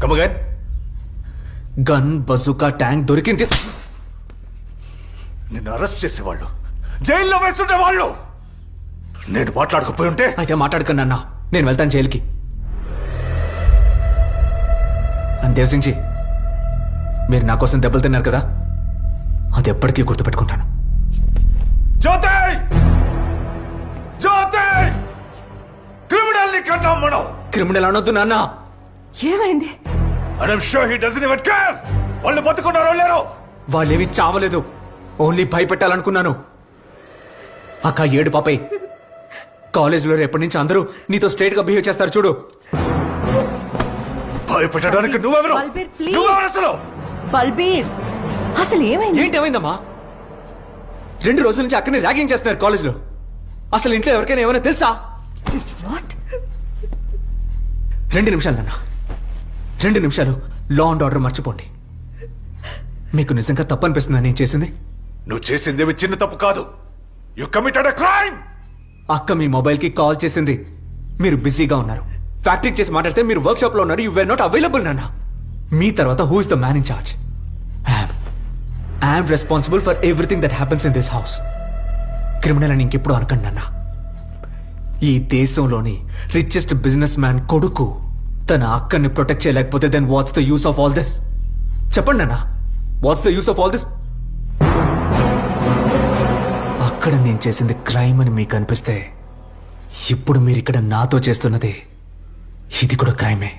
Come again. Gun bazooka tank దొరికింది. నిన్ను arrest చేసేవాళ్ళు, జైల్లో వేస్తుండే వాళ్ళు. నేను మాట్లాడకపోయి ఉంటే. అయితే మాట్లాడుకున్నా, నేను వెళ్తాను జైలుకి. అని దేవసింగ్ జీ, మీరు నా కోసం దెబ్బలు తిన్నారు కదా, అది ఎప్పటికీ గుర్తుపెట్టుకుంటాను. జ్యోతి, జ్యోతి, క్రిమినల్ ని కన్నాం మనం. క్రిమినల్ అనొద్దు నాన్న. ఏమైంది? And I'm sure he doesn't even care. వాళ్ళు బతుకున్నారో లేరో. వాళ్ళేమి చావలేదు, ఓన్లీ భయపెట్టాలనుకున్నాను. అక్క ఏడు పాపయ్య, కాలేజీలో రేపటి నుంచి అందరూ నీతో స్ట్రైట్ గా బిహేవ్ చేస్తారు చూడు. భయపెట్టడానికి నువ్వెవరు? బల్బీర్, please. నువ్వెవరు అసలు? బల్బీర్, అసలు ఏమైంది? ఏంటేమైందమ్మా? 2 రోజుల నుంచి అక్కడిని ర్యాగింగ్ చేస్తున్నారు కాలేజీలో. అసలు ఇంట్లో ఎవరికైనా ఏమైనా తెలుసా? వాట్? 2 నిమిషాలు నాన్న, 2 నిమిషాలు లా అండ్ ఆర్డర్ మర్చిపోండి. మీకు నిజంగా తప్పు అనిపిస్తుందా నేను చేసింది? నువ్వు చేసిందేమి చిన్న తప్పు కాదు. You committed a crime. అక్క మీ మొబైల్ కి కాల్ చేసింది, మీరు బిజీగా ఉన్నారు. ఫ్యాక్టరీకి చేసి మాట్లాడితే మీరు వర్క్ షాప్ లో ఉన్నారు. యు వేర్ నాట్ అవైలబుల్ నాన్న. మీ తర్వాత who is the man in charge? I'm responsible for everything that happens in this house. Criminal అని ఇంకెప్పుడు అనకండి నాన్న. ఈ దేశంలోని రిచెస్ట్ బిజినెస్ మ్యాన్ కొడుకు తన అక్కని ప్రొటెక్ట్ చేయలేకపోతే then what's the use of all this? చెప్పండి నాన్న, what's the use of all this? అక్కడ నేను చేసింది క్రైమ్ అని మీకు అనిపిస్తే, ఇప్పుడు మీరు ఇక్కడ నాతో చేస్తున్నది ఇది కూడా క్రైమే.